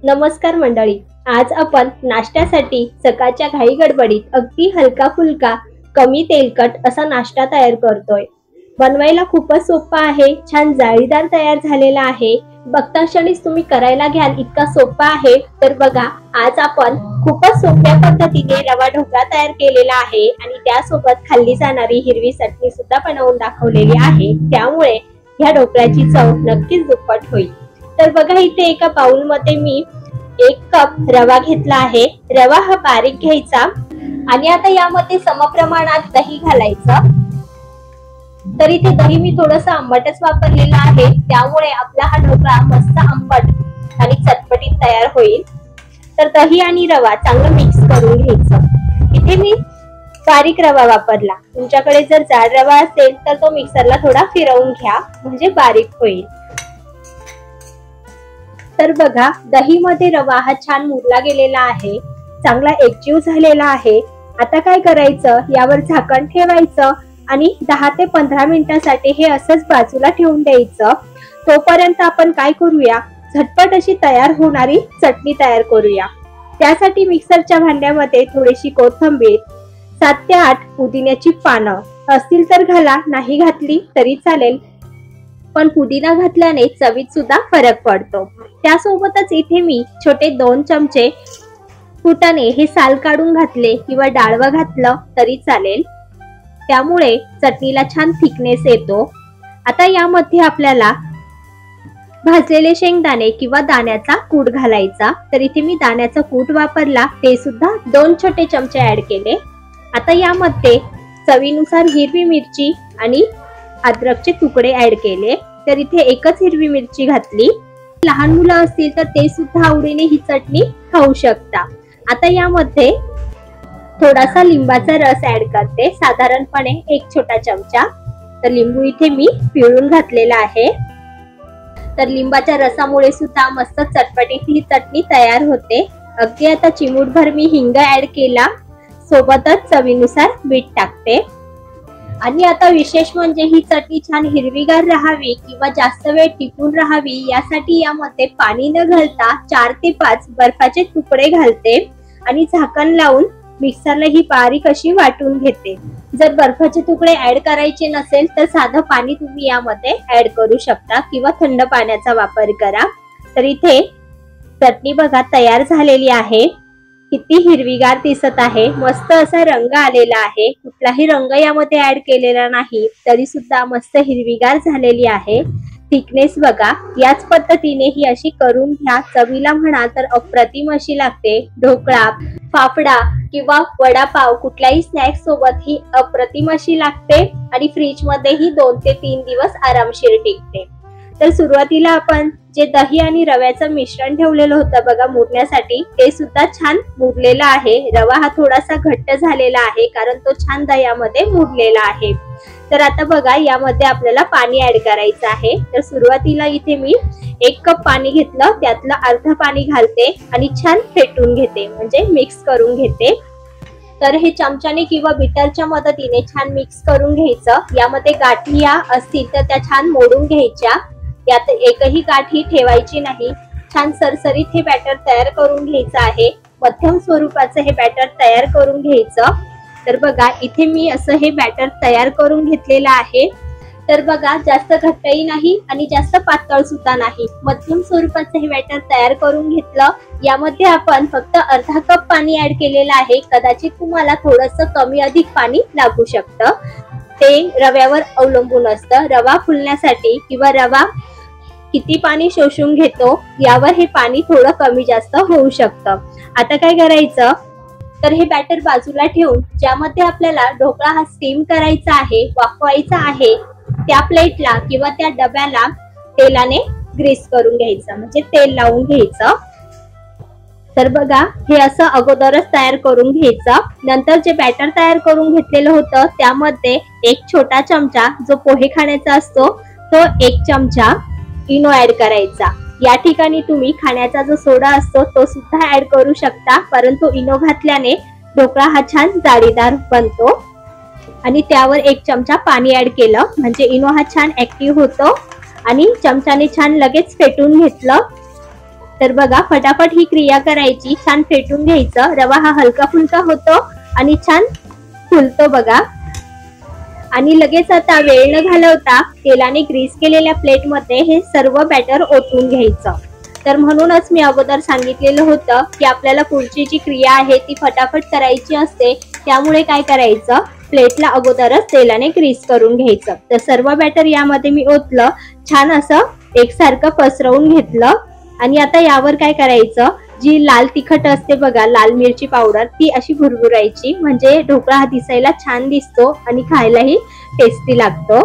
नमस्कार मंडळी, आज आपण नाश्त्यासाठी सकाळच्या घाई गडबडीत अगदी हलका फुलका कमी तेलकट असा नाश्ता तयार करतोय। बनवायला खूपच सोपा आहे, छान जाळीदार तयार झालेला आहे। बघता क्षणीच तुम्ही करायला घ्याल इतका सोपा आहे। तर बघा, आज आपण खूपच सोप्या पद्धतीने रवा ढोकळा तयार केलेला आहे आणि त्यासोबत खाल्ली जाणारी हिरवी चटणी सुद्धा बनवून दाखवलेली आहे। त्यामुळे ह्या ढोकळ्याची चव नक्कीच दुप्पट होईल। तर बघा, इथे एका बाउल मध्ये मी 1 कप रवा घेतला आहे। रवा हा बारीक घ्यायचा आणि आता यामध्ये समप्रमाणात दही घालायचं। तर इथे दही मी थोडंसं आंबटच वापरलेलं आहे, त्यामुळे आपला हा ढोकळा मस्त आंबट आणि चटपटीत तयार होईल। तर दही आणि रवा चांगलं मिक्स करून घ्यायचं। इथे मी बारीक रवा वापरला, तुमच्याकडे जर जाड रवा असेल तर तो मिक्सरला थोडा फिरवून घ्या, म्हणजे बारीक होईल। तर बघा, दही मध्ये रवा हा छान मुरला गेलेला आहे, चांगला एकजीव झालेला आहे। आता काय करायचं, यावर झाकण ठेवायचं आणि 10 ते 15 मिनिटांसाठी हे असंच बाजूला ठेवून द्यायचं। तोपर्यंत आपण काय करूया, झटपट अशी तयार होणारी चटणी तयार करूया। त्यासाठी मिक्सरच्या भांड्यामध्ये थोडीशी कोथिंबीर, 7 ते 8 पुदिन्याची पानं असतील तर घाला, नाही घातली तरी चालेल, पण पुदिना घातल्याने चवीत सुद्धा फरक पडतो। त्यासोबतच इथे मी छोटे 2 चमचे फुटाणे हे साल काढून घातले किंवा डाळवा घातलं तरी चालेल, त्यामुळे चटणीला छान थिकनेस येतो। आता यामध्ये आपल्याला भाजलेले शेंगदाणे किंवा दाण्याचा कूट घालायचा। तर इथे मी दाण्याचा कूट वापरला, ते सुद्धा 2 छोटे चमचे ऍड केले। आता यामध्ये चवीनुसार हिरवी मिरची आणि अद्रकचे तुकडे ऍड केले। तर इथे एकच हिरवी मिरची घातली। लहान मुलं असतील तर ते सुद्धा आवडीने ही चटणी खाऊ शकता। आता यामध्ये थोडासा लिंबाचा रस ऍड करते, साधारणपणे 1 छोटा चमचा। तर लिंबू इथे मी पिळून घातलेला आहे। तर लिंबाच्या रसामुळे सुद्धा मस्त चटपटीत ही चटणी तयार होते। अगदी आता चिमूटभर मी हिंग ऍड केला, सोबतच चवीनुसार मीठ टाकते। आणि आता विशेष म्हणजे ही चटणी छान हिरवीगार राहावी किंवा जास्त वेळ टिकून राहावी, यासाठी यामध्ये पाणी न घालता 4 ते 5 बर्फाचे तुकडे घालते आणि झाकण लावून मिक्सरला ही बारीक अशी वाटून घेते। जर बर्फाचे तुकडे ऍड करायचे नसेल तर साधं पाणी तुम्ही यामध्ये ऍड करू शकता किंवा थंड पाण्याचा वापर करा। तर इथे चटणी बघा तयार झालेली आहे, किती हिरवीगार दिसत आहे, मस्त असा रंग आलेला आहे। कुठलाही रंग यामध्ये ऍड केलेला नाही, तरी सुद्धा मस्त हिरवीगार झालेली आहे। थिकनेस बघा, याच पद्धतीने ही अशी करून घ्या। चवीला म्हणाल तर अप्रतिम अशी लागते। ढोकळा, फाफडा किंवा वडापाव कुठल्याही स्नॅक्स सोबत ही अप्रतिम अशी लागते आणि फ्रीज मध्ये ही 2 ते 3 दिवस आरामशीर टिकते। तर सुरुवातीला आपण जे दही आणि रव्याचं मिश्रण ठेवलेलं होतं बघा मुरण्यासाठी, ते सुद्धा छान मुरलेलं आहे। रवा हा थोडासा घट्ट झालेला आहे, कारण तो छान दह्यामध्ये मुरलेला आहे। तर आता बघा, यामध्ये आपल्याला पाणी ऍड करायचं आहे। तर सुरुवातीला इथे मी 1 कप पाणी घेतलं, त्यातलं अर्ध पाणी घालते आणि छान फेटून घेते, म्हणजे मिक्स करून घेते। तर हे चमच्याने किंवा बीटरच्या मदतीने छान मिक्स करून घ्यायचं। यामध्ये गाठी या असतील तर त्या छान मोडून घ्यायच्या, यात एकही गाठी ठेवायची नाही। छान सरसरीत हे बॅटर तयार करून घ्यायचं आहे। मध्यम स्वरूपाचं हे बॅटर तयार करून घ्यायचं। तर बघा, इथे मी असं हे बॅटर तयार करून घेतलेलं आहे। तर बघा, जास्त घट्टही नाही आणि जास्त पातळ सुद्धा नाही, मध्यम स्वरूपाचं हे बॅटर तयार करून घेतलं। यामध्ये आपण फक्त अर्धा कप पाणी ऍड केलेलं आहे, कदाचित तुम्हाला थोडंसं कमी अधिक पाणी लागू शकतं, ते रव्यावर अवलंबून असतं। रवा फुलण्यासाठी किंवा रवा किती पाणी शोषून घेतो यावर हे पाणी थोडं कमी जास्त होऊ शकतं। आता काय करायचं, तर हे बॅटर बाजूला ठेवून ज्यामध्ये आपल्याला ढोकळा हा स्टीम करायचा आहे, वाफवायचा आहे, त्या प्लेटला किंवा त्या डब्याला तेलाने ग्रीस करून घ्यायचं, म्हणजे तेल लावून घ्यायचं। तर बघा, हे असं अगोदरच तयार करून घ्यायचं। नंतर जे बॅटर तयार करून घेतलेलं होतं त्यामध्ये 1 छोटा चमचा जो पोहे खाण्याचा असतो तो 1 चमचा इनो ऍड करायचा। या ठिकाणी तुम्ही खाण्याचा जो सोडा असतो तो सुद्धा ऍड करू शकता, परंतु इनो घातल्याने ढोकळा हा छान जाळीदार बनतो। आणि त्यावर 1 चमचा पाणी ऍड केलं, म्हणजे इनो हा छान ऍक्टिव्ह होतो आणि चमच्याने छान लगेच फेटून घेतलं। तर बघा फटाफट ही क्रिया करायची, छान फेटून घ्यायचं. रवा हा हलका फुलका होतो आणि छान फुलतो बघा. आणि लगेच आता वेळ न घालवता तेलाने ग्रीस केलेल्या प्लेटमध्ये हे सर्व बॅटर ओतून घ्यायचं. तर म्हणूनच मी अगोदर सांगितलेलं होतं की आपल्याला पुढची जी क्रिया आहे ती फटाफट करायची असते. त्यामुळे काय करायचं, प्लेटला अगोदरच तेलाने ग्रीस करून घ्यायचं. तर सर्व बॅटर यामध्ये मी ओतलं, छान असं एकसारखं पसरवून घेतलं. आणि आता यावर काय करायचं, जी लाल तिखट असते बघा, लाल मिरची पावडर, ती अशी भुरभुरायची, म्हणजे ढोकळा हा दिसायला छान दिसतो आणि खायलाही टेस्टी लागतो.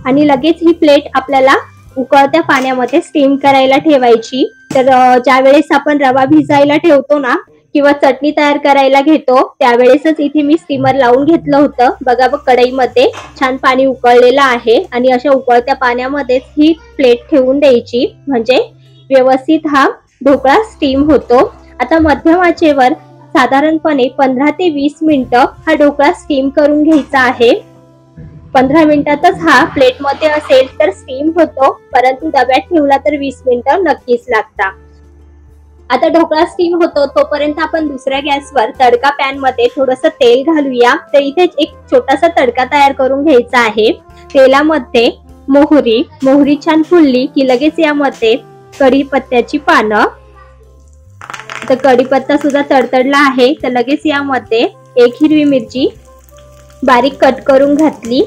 आणि लगेच ही प्लेट आपल्याला उकळत्या पाण्यामध्ये स्टीम करायला ठेवायची. तर ज्या वेळेस आपण रवा भिजायला ठेवतो ना किंवा चटणी तयार करायला घेतो त्यावेळेसच इथे मी स्टीमर लावून घेतलं होतं. बघा बघ, कढईमध्ये छान पाणी उकळलेलं आहे आणि अशा उकळत्या पाण्यामध्येच ही प्लेट ठेवून द्यायची, म्हणजे व्यवस्थित हा ढोकळा स्टीम होतो. आता मध्यम आचेवर साधारणपणे 15 ते 20 मिनिटं हा ढोकळा स्टीम करून घ्यायचा आहे. 15 मिनिटातच हा प्लेटमध्ये असेल तर स्टीम होतो, परंतु डब्यात ठेवला तर 20 मिनिटं नक्कीच लागतात. आता ढोकळा स्टीम होतो तोपर्यंत आपण दुसऱ्या गॅसवर तडका पॅन मध्ये थोडंसं तेल घालूया. तर इथे एक छोटासा तडका तयार करून घ्यायचा आहे. तेलामध्ये मोहरी छान फुलली की लगेच यामध्ये कढीपत्त्याची पानं, तर कढीपत्ता सुद्धा तडतडला आहे तर लगेच यामध्ये एक हिरवी मिरची बारीक कट करून घातली.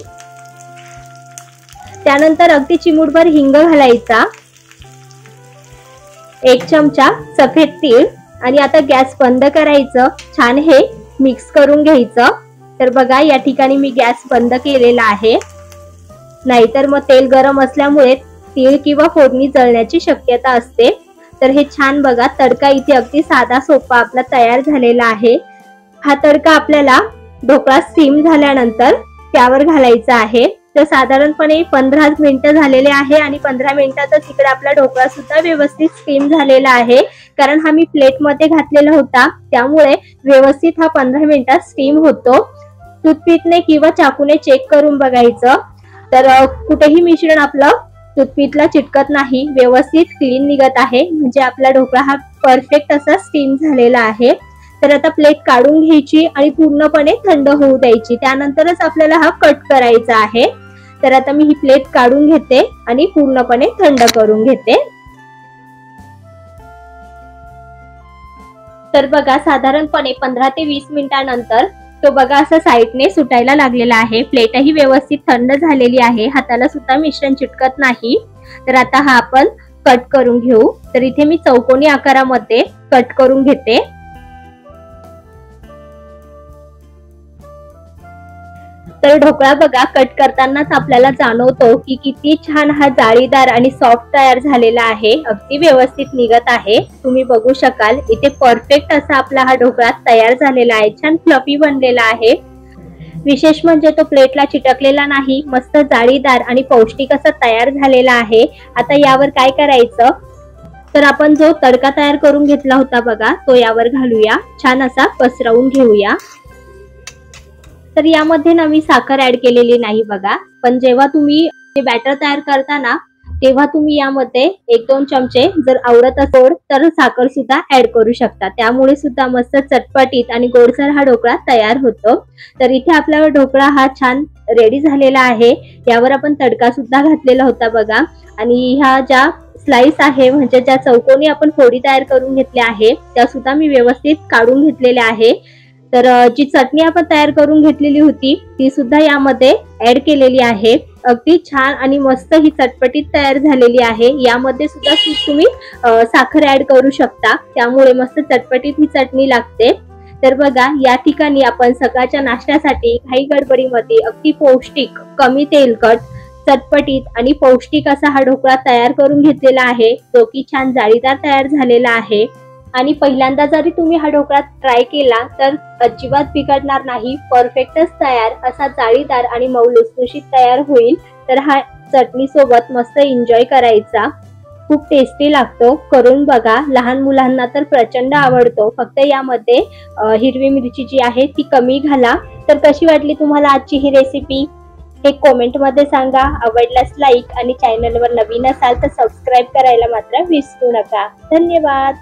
त्यानंतर अगदी चिमूटभर हिंग घालायचा, 1 चमचा सफेद तीळ आणि आता गॅस बंद करायचं. छान हे मिक्स करून घ्यायचं. तर बघा या ठिकाणी मी गॅस बंद केलेला आहे, नाहीतर मग तेल गरम असल्यामुळे तीळ किंवा फोडणी जळण्याची शक्यता असते. तर हे छान बघा तडका इथे अगदी साधा सोपा आपला तयार झालेला आहे. हा तडका आपल्याला ढोकळा स्टीम झाल्यानंतर त्यावर घालायचा आहे. तर साधारणपणे 15 मिनिटं झालेले आहे आणि 15 मिनिटातच इकडे आपला ढोकळा सुद्धा व्यवस्थित स्टीम झालेला आहे. कारण हा मी प्लेटमध्ये घातलेला होता त्यामुळे व्यवस्थित हा 15 मिनिटात स्टीम होतो. टूथपिकने किंवा चाकूने चेक करून बघायचं. तर कुठेही मिश्रण आपलं टूथपिकला चिटकत नाही, व्यवस्थित क्लीन निघत आहे, म्हणजे आपला ढोकळा हा परफेक्ट असा स्टीम झालेला आहे. तर आता प्लेट काढून घ्यायची आणि पूर्णपणे थंड होऊ द्यायची, त्यानंतरच आपल्याला हा कट करायचा आहे. तर आता मी ही प्लेट काढून घेते आणि पूर्णपणे थंड करून घेते. तर बघा साधारणपणे 15 ते 20 मिनिटांनंतर तो बघा असा साईडने सुटायला लागलेला आहे. प्लेटही व्यवस्थित थंड झालेली आहे, हाताला सुद्धा मिश्रण चिटकत नाही. तर आता हा आपण कट करून घेऊ. तर इथे मी चौकोनी आकारामध्ये कट करून घेते. तर ढोकळा बघा कट करतानाच आपल्याला जाणवतो की किती छान हा जाळीदार आणि सॉफ्ट तयार झालेला आहे, अगदी व्यवस्थित निघत आहे. तुम्ही बघू शकाल इथे परफेक्ट असा आपला हा ढोकळा तयार झालेला आहे, छान फ्लफी बनलेला आहे. विशेष म्हणजे तो प्लेटला चिटकलेला नाही, मस्त जाळीदार आणि पौष्टिक असा तयार झालेला आहे. आता यावर काय करायचं, तर आपण जो तडका तयार करून घेतला होता बघा तो यावर घालूया, छान असा पसरवून घेऊया. तर यामध्ये ना मी साखर ऍड केलेली नाही बघा, पण जेव्हा तुम्ही बॅटर तयार करताना तेव्हा तुम्ही यामध्ये 1-2 चमचे जर आवडत असेल तर साखर सुद्धा ऍड करू शकता, त्यामुळे सुद्धा मस्त चटपटीत आणि गोडसर हा ढोकळा तयार होतो. तर इथे आपला ढोकळा हा छान रेडी झालेला आहे. यावर आपण तडका सुद्धा घातलेला होता बघा, आणि ह्या ज्या स्लाइस आहे म्हणजे ज्या चौकोनी आपण फोडी तयार करून घेतल्या आहे त्या सुद्धा मी व्यवस्थित काढून घेतलेल्या आहे. तर जी चटणी आपण तयार करून घेतलेली होती ती सुद्धा यामध्ये ऍड केलेली आहे. अगदी छान आणि मस्त ही चटपटीत तयार झालेली आहे. यामध्ये सुद्धा तुम्ही साखर ऍड करू शकता, त्यामुळे मस्त चटपटीत ही चटणी लागते. तर बघा या ठिकाणी आपण सकाळच्या नाश्त्यासाठी घाई गडबडीमध्ये अगदी पौष्टिक, कमी तेलकट, चटपटीत आणि पौष्टिक असा हा ढोकळा तयार करून घेतलेला आहे, जो की छान जाळीदार तयार झालेला आहे. आणि पहिल्यांदा जरी तुम्ही हा ढोकळा ट्राय केला तर अजिबात बिघडणार नाही, परफेक्टच तयार असा जाळीदार आणि मऊ लुसलुशीत तयार होईल. तर हा चटणी सोबत मस्त एन्जॉय करायचा, खूप टेस्टी लागतो. करून बघा, लहान मुलांना तर प्रचंड आवडतो. फक्त यामध्ये हिरवी मिरची जी आहे ती कमी घाला. तर कशी वाटली तुम्हाला आजची ही रेसिपी? हे कमेंट मध्ये सांगा। आवडल्यास लाईक आणि चॅनलवर नवीन असाल तर सबस्क्राईब करायला मात्र विसरू नका। धन्यवाद।